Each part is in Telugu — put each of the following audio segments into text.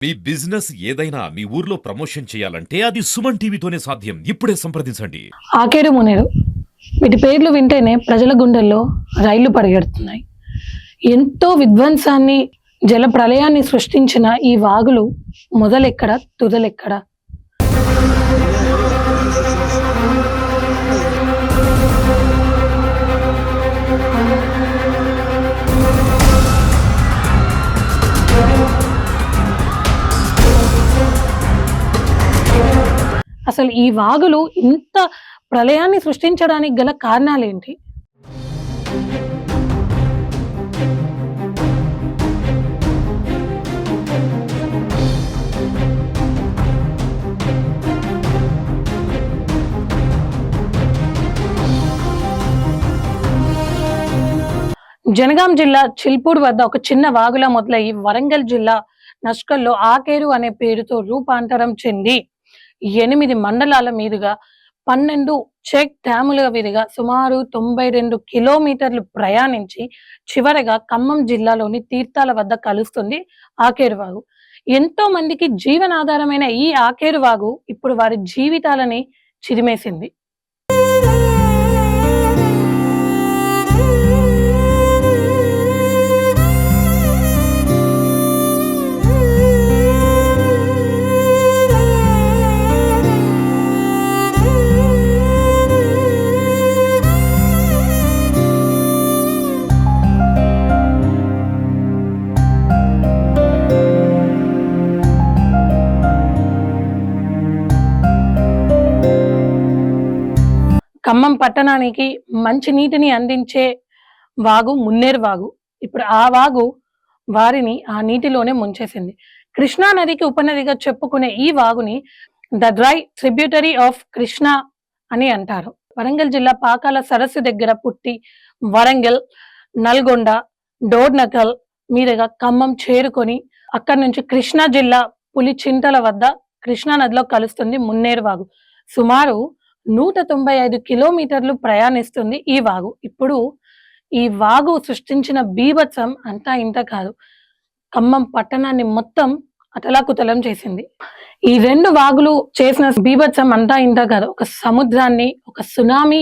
మీ బిజినెస్ ఏదైనా మీ ఊర్లో ప్రమోషన్ చేయాలంటే అది సుమన్ టీవీతోనే సాధ్యం. ఇప్పుడే సంప్రదించండి. ఆకేరు మునేరు వీటి పేర్లు వింటేనే ప్రజల గుండెల్లో రైళ్లు పరిగెడుతున్నాయి. ఎంతో విధ్వంసాన్ని, జల ప్రళయాన్ని సృష్టించిన ఈ వాగులు మొదలెక్కడ తుదలెక్కడ? అసలు ఈ వాగులు ఇంత ప్రళయాన్ని సృష్టించడానికి గల కారణాలేంటి? జనగాం జిల్లా చిల్పూర్ వద్ద ఒక చిన్న వాగులా మొదలయ్యి వరంగల్ జిల్లా నష్కల్లో ఆకేరు అనే పేరుతో రూపాంతరం చెంది 8 మండలాల మీదుగా 12 చెక్ డ్యాముల మీదుగా సుమారు 92 కిలోమీటర్లు ప్రయాణించి చివరగా ఖమ్మం జిల్లాలోని తీర్థాల వద్ద కలుస్తుంది ఆకేరు వాగు. ఎంతో మందికి జీవనాధారమైన ఈ ఆకేరు వాగు ఇప్పుడు వారి జీవితాలని చిరిమేసింది. ఖమ్మం పట్టణానికి మంచి నీటిని అందించే వాగు మున్నేరు వాగు. ఇప్పుడు ఆ వాగు వారిని ఆ నీటిలోనే ముంచేసింది. కృష్ణా నదికి ఉపనదిగా చెప్పుకునే ఈ వాగుని the dry tributary of Krishna అని అంటారు. వరంగల్ జిల్లా పాకాల సరస్సు దగ్గర పుట్టి వరంగల్, నల్గొండ, డోర్నకల్ మీదుగా ఖమ్మం చేరుకొని అక్కడి నుంచి కృష్ణా జిల్లా పులిచింతల వద్ద కృష్ణా నదిలో కలుస్తుంది మున్నేరు వాగు. సుమారు 195 కిలోమీటర్లు ప్రయాణిస్తుంది ఈ వాగు. ఇప్పుడు ఈ వాగు సృష్టించిన బీభత్సం అంతా ఇంత కాదు, ఖమ్మం పట్టణాన్ని మొత్తం అతలాకుతలం చేసింది. ఈ 2 వాగులు చేసిన బీభత్సం అంతా ఇంత కాదు, ఒక సముద్రాన్ని, ఒక సునామీ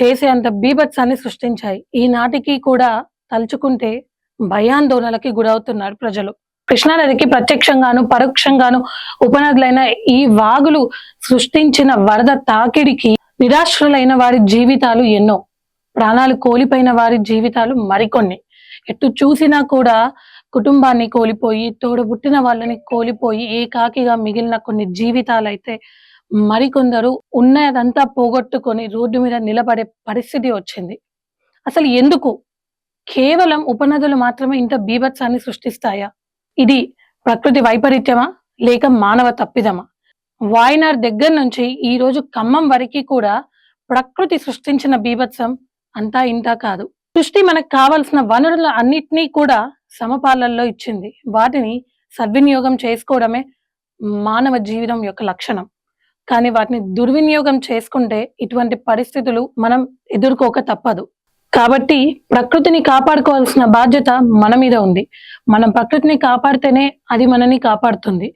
చేసే అంత బీభత్సాన్ని సృష్టించాయి. ఈనాటికి కూడా తలుచుకుంటే భయాందోళనలకి గురవుతున్నారు ప్రజలు. కృష్ణానదికి ప్రత్యక్షంగాను పరోక్షంగాను ఉపనదులైన ఈ వాగులు సృష్టించిన వరద తాకిడికి నిరాశ్రులైన వారి జీవితాలు ఎన్నో, ప్రాణాలు కోల్పోయిన వారి జీవితాలు మరికొన్ని. ఎటు చూసినా కూడా కుటుంబాన్ని కోల్పోయి, తోడబుట్టిన వాళ్ళని కోల్పోయి ఏకాకిగా మిగిలిన కొన్ని జీవితాలైతే మరికొందరు ఉన్నదంతా పోగొట్టుకొని రోడ్డు మీద నిలబడే పరిస్థితి వచ్చింది. అసలు ఎందుకు? కేవలం ఉపనదులు మాత్రమే ఇంత బీభత్సాన్ని సృష్టిస్తాయా? ఇది ప్రకృతి వైపరీత్యమా లేక మానవ తప్పిదమా? వాయనాడ్ దగ్గర నుంచి ఈ రోజు ఖమ్మం వరకు కూడా ప్రకృతి సృష్టించిన బీభత్సం అంతా ఇంతా కాదు. సృష్టి మనకు కావాల్సిన వనరుల అన్నిటినీ కూడా సమపాలల్లో ఇచ్చింది. వాటిని సద్వినియోగం చేసుకోవడమే మానవ జీవితం యొక్క లక్షణం. కానీ వాటిని దుర్వినియోగం చేసుకుంటే ఇటువంటి పరిస్థితులు మనం ఎదుర్కోక తప్పదు. కాబట్టి ప్రకృతిని కాపాడుకోవాల్సిన బాధ్యత మన మీద ఉంది. మనం ప్రకృతిని కాపాడితేనే అది మనని కాపాడుతుంది.